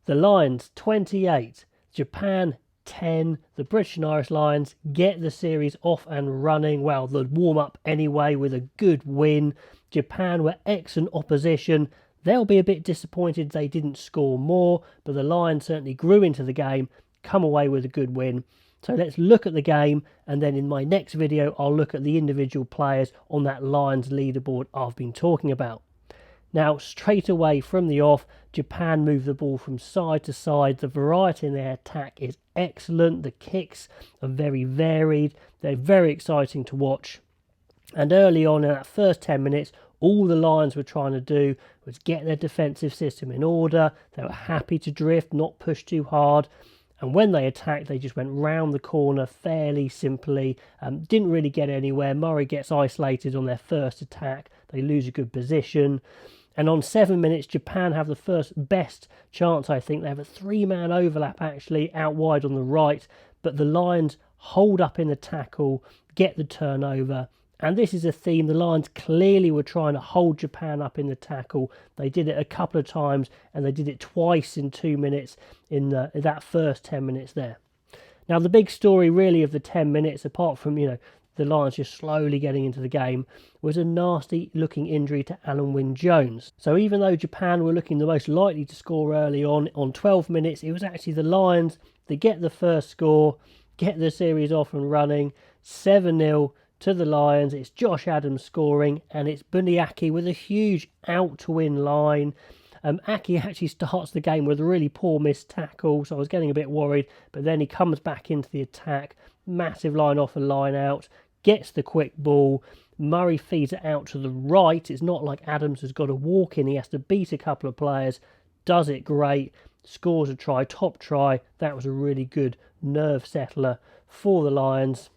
The Lions 28, Japan 10. The British and Irish Lions get the series off and running. Well, the warm-up anyway with a good win. Japan were excellent opposition. They'll be a bit disappointed they didn't score more, but the Lions certainly grew into the game, come away with a good win. So let's look at the game, and then in my next video I'll look at the individual players on that Lions leaderboard I've been talking about. Now, straight away from the off, Japan move the ball from side to side. The variety in their attack is excellent. The kicks are very varied. They're very exciting to watch. And early on in that first 10 minutes, all the Lions were trying to do was get their defensive system in order. They were happy to drift, not push too hard. And when they attacked, they just went round the corner fairly simply. Didn't really get anywhere. Murray gets isolated on their first attack. They lose a good position. And on 7 minutes, Japan have the first best chance, I think. They have a 3-man overlap, actually, out wide on the right. But the Lions hold up in the tackle, get the turnover. And this is a theme. The Lions clearly were trying to hold Japan up in the tackle. They did it a couple of times, and they did it twice in 2 minutes in that first 10 minutes there. Now, the big story, really, of the 10 minutes, apart from, the Lions just slowly getting into the game, was a nasty-looking injury to Alan Wynne-Jones. So even though Japan were looking the most likely to score early on 12 minutes, it was actually the Lions that get the first score, get the series off and running, 7-0 to the Lions. It's Josh Adams scoring, and it's Buniaki with a huge out-to-win line. Aki actually starts the game with a really poor missed tackle, so I was getting a bit worried, but then he comes back into the attack, massive line off and line out, gets the quick ball. Murray feeds it out to the right. It's not like Adams has got to walk in. He has to beat a couple of players. Does it great. Scores a try, top try. That was a really good nerve settler for the Lions.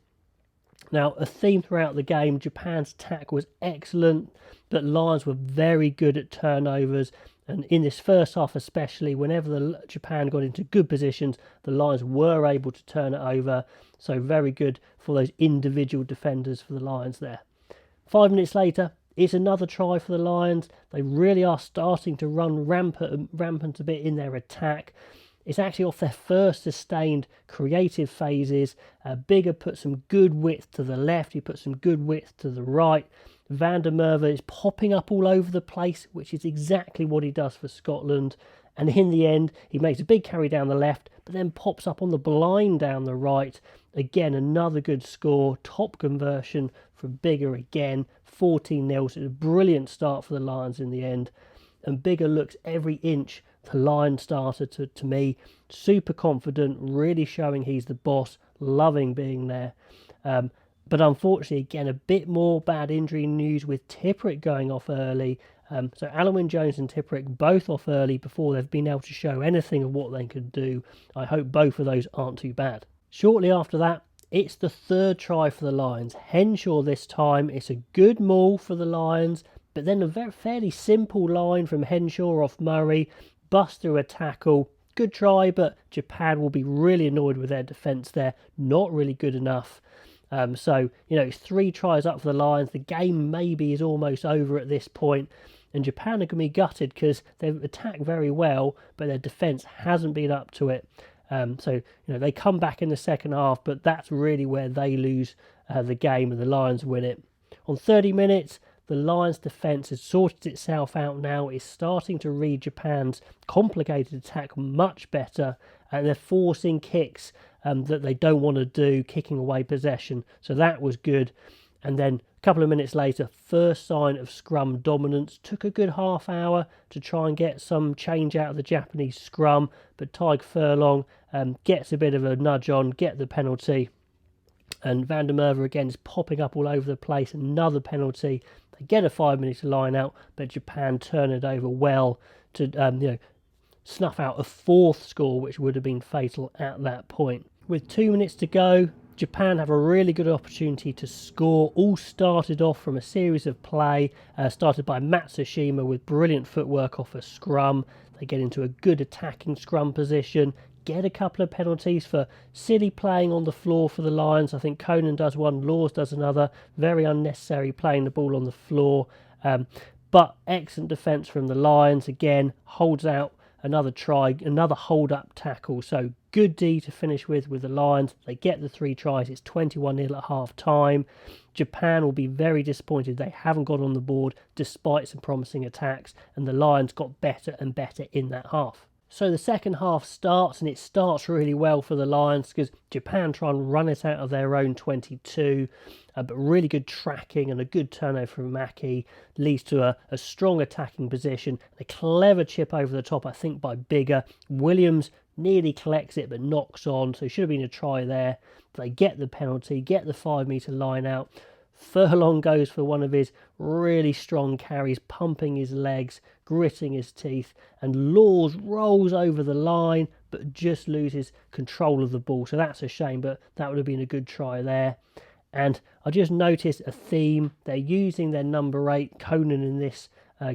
Now, a theme throughout the game, Japan's attack was excellent, but Lions were very good at turnovers. And in this first half especially, whenever Japan got into good positions, the Lions were able to turn it over. So very good for those individual defenders for the Lions there. 5 minutes later, it's another try for the Lions. They really are starting to run rampant a bit in their attack. It's actually off their first sustained creative phases. Bigger put some good width to the left. He put some good width to the right. Van der Merwe is popping up all over the place, which is exactly what he does for Scotland. And in the end, he makes a big carry down the left, but then pops up on the blind down the right. Again, another good score. Top conversion from Bigger again. 14-0. So it's a brilliant start for the Lions in the end. And Bigger looks every inch the Lion starter to me. Super confident, really showing he's the boss. Loving being there. But unfortunately, again, a bit more bad injury news with Tipuric going off early. So Alan Wynne-Jones and Tipuric both off early before they've been able to show anything of what they could do. I hope both of those aren't too bad. Shortly after that, it's the third try for the Lions. Henshaw this time. It's a good maul for the Lions, but then a fairly simple line from Henshaw off Murray. Bust through a tackle. Good try, but Japan will be really annoyed with their defence there. Not really good enough. So, it's 3 tries up for the Lions. The game maybe is almost over at this point. And Japan are going to be gutted because they've attacked very well, but their defence hasn't been up to it. So, they come back in the second half, but that's really where they lose the game and the Lions win it. On 30 minutes, the Lions' defence has sorted itself out now. It's starting to read Japan's complicated attack much better, and they're forcing kicks that they don't want to do, kicking away possession. So that was good. And then a couple of minutes later, first sign of scrum dominance. Took a good half hour to try and get some change out of the Japanese scrum, but Tyg Furlong gets a bit of a nudge on, get the penalty. And Van der Merwe again is popping up all over the place. Another penalty. They get a 5-minute line out, but Japan turn it over well to snuff out a 4th score, which would have been fatal at that point. With 2 minutes to go, Japan have a really good opportunity to score. All started off from a series of play, started by Matsushima with brilliant footwork off a scrum. They get into a good attacking scrum position, get a couple of penalties for silly playing on the floor for the Lions. I think Conan does one, Laws does another. Very unnecessary playing the ball on the floor. But excellent defence from the Lions. Again, holds out another try, another hold-up tackle. So good D to finish with the Lions. They get the 3 tries. It's 21-0 at half-time. Japan will be very disappointed they haven't got on the board despite some promising attacks, and the Lions got better and better in that half. So the second half starts, and it starts really well for the Lions because Japan try and run it out of their own 22, but really good tracking and a good turnover from Maki leads to a strong attacking position. A clever chip over the top, I think, by Bigger. Williams nearly collects it but knocks on, so should have been a try there. But they get the penalty, get the 5-metre line out. Furlong goes for one of his really strong carries, pumping his legs, gritting his teeth, and Laws rolls over the line but just loses control of the ball. So that's a shame, but that would have been a good try there. And I just noticed a theme. They're using their number 8, Conan, in this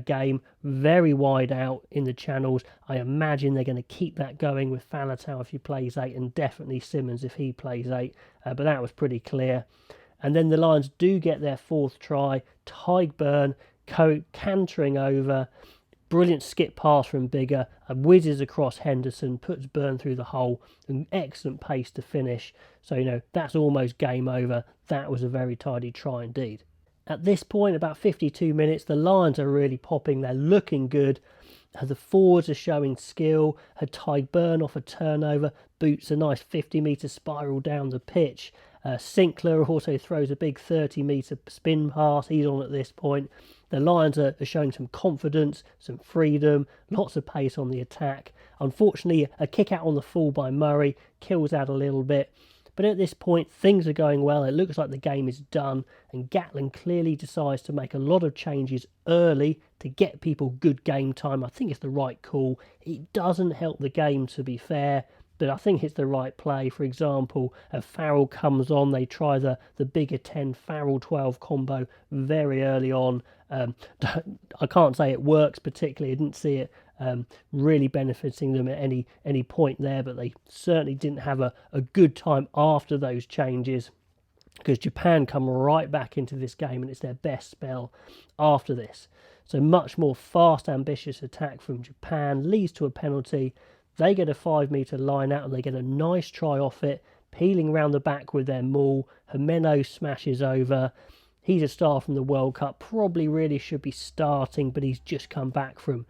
game, very wide out in the channels. I imagine they're going to keep that going with Faletau if he plays 8, and definitely Simmons if he plays 8. But that was pretty clear. And then the Lions do get their 4th try. Tyburn cantering over. Brilliant skip pass from Bigger. And whizzes across Henderson. Puts Burn through the hole. An excellent pace to finish. So, that's almost game over. That was a very tidy try indeed. At this point, about 52 minutes, the Lions are really popping. They're looking good. The forwards are showing skill. Had Tyburn off a turnover. Boots a nice 50-metre spiral down the pitch. Sinclair also throws a big 30-metre spin pass. He's on at this point. The Lions are showing some confidence, some freedom, lots of pace on the attack. Unfortunately, a kick out on the full by Murray kills out a little bit. But at this point, things are going well. It looks like the game is done. And Gatland clearly decides to make a lot of changes early to get people good game time. I think it's the right call. It doesn't help the game, to be fair, but I think it's the right play. For example, Farrell comes on. They try the bigger 10 Farrell 12 combo very early on. I can't say it works particularly. I didn't see it really benefiting them at any point there, but they certainly didn't have a good time after those changes, because Japan come right back into this game and it's their best spell after this. So much more fast, ambitious attack from Japan leads to a penalty. They get a 5-metre line out and they get a nice try off it, peeling around the back with their maul. Jimeno smashes over. He's a star from the World Cup, probably really should be starting, but he's just come back from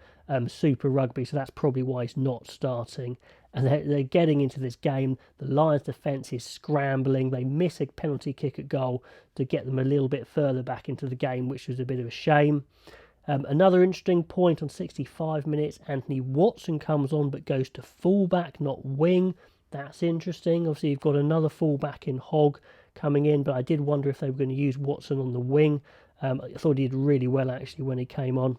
Super Rugby, so that's probably why he's not starting. And they're getting into this game. The Lions' defence is scrambling. They miss a penalty kick at goal to get them a little bit further back into the game, which was a bit of a shame. Another interesting point on 65 minutes, Anthony Watson comes on but goes to fullback, not wing. That's interesting. Obviously, you've got another fullback in Hogg coming in, but I did wonder if they were going to use Watson on the wing. I thought he did really well, actually, when he came on.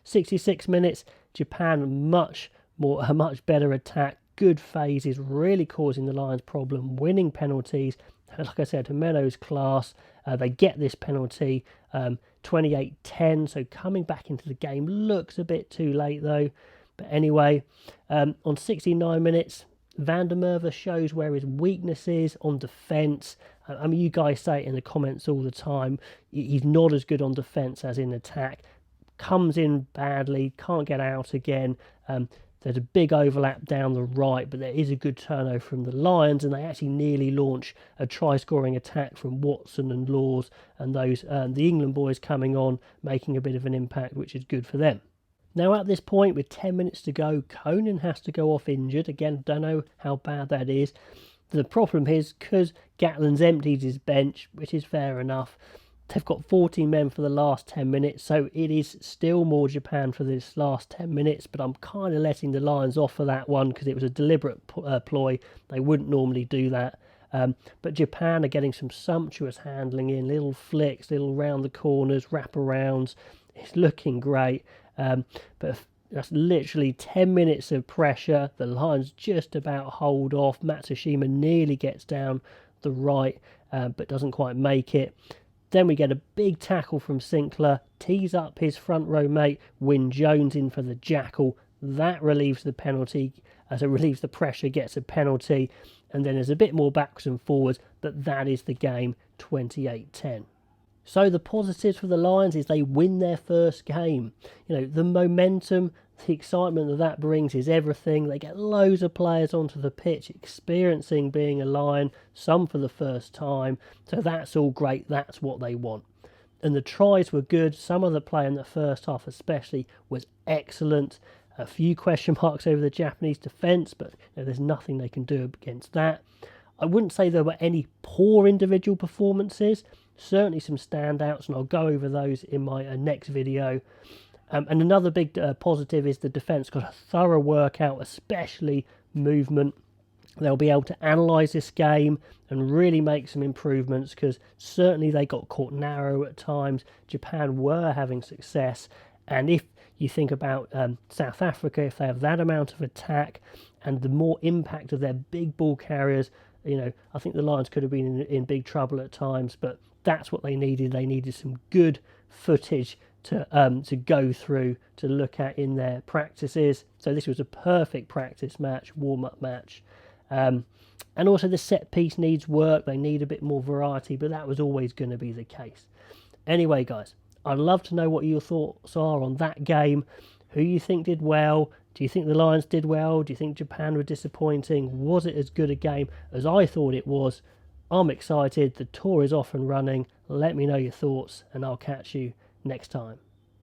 66 minutes, Japan, a much better attack, good phases, really causing the Lions problem, winning penalties. Like I said, Jimeno's class. They get this penalty, 28-10, so coming back into the game looks a bit too late though. But anyway, on 69 minutes, Van der Merwe shows where his weakness is on defence. I mean, you guys say it in the comments all the time. He's not as good on defence as in attack. Comes in badly, can't get out again. There's a big overlap down the right, but there is a good turnover from the Lions, and they actually nearly launch a try-scoring attack from Watson and Laws and those the England boys coming on, making a bit of an impact, which is good for them. Now at this point, with 10 minutes to go, Conan has to go off injured. Again, don't know how bad that is. The problem is, because Gatland's emptied his bench, which is fair enough, they've got 14 men for the last 10 minutes, so it is still more Japan for this last 10 minutes, but I'm kind of letting the Lions off for that one because it was a deliberate ploy. They wouldn't normally do that. But Japan are getting some sumptuous handling in, little flicks, little round the corners, wraparounds. It's looking great. But that's literally 10 minutes of pressure. The Lions just about hold off. Matsushima nearly gets down the right, but doesn't quite make it. Then we get a big tackle from Sinclair, tees up his front row mate, Wyn Jones in for the jackal. That relieves the penalty, as it relieves the pressure, gets a penalty, and then there's a bit more backwards and forwards, but that is the game, 28-10. So the positives for the Lions is they win their first game. The momentum, the excitement that brings is everything. They get loads of players onto the pitch experiencing being a Lion, some for the first time, so that's all great. That's what they want. And the tries were good. Some of the play in the first half especially was excellent. A few question marks over the Japanese defence, but there's nothing they can do against that. I wouldn't say there were any poor individual performances, certainly some standouts, and I'll go over those in my next video. And another big positive is the defence got a thorough workout, especially movement. They'll be able to analyse this game and really make some improvements, because certainly they got caught narrow at times. Japan were having success, and if you think about South Africa, if they have that amount of attack and the more impact of their big ball carriers, I think the Lions could have been in big trouble at times, but that's what they needed. They needed some good footage to go through, to look at in their practices. So this was a perfect practice match, warm-up match. And also the set piece needs work. They need a bit more variety, but that was always going to be the case. Anyway, guys, I'd love to know what your thoughts are on that game. Who you think did well? Do you think the Lions did well? Do you think Japan were disappointing? Was it as good a game as I thought it was? I'm excited. The tour is off and running. Let me know your thoughts, and I'll catch you next time.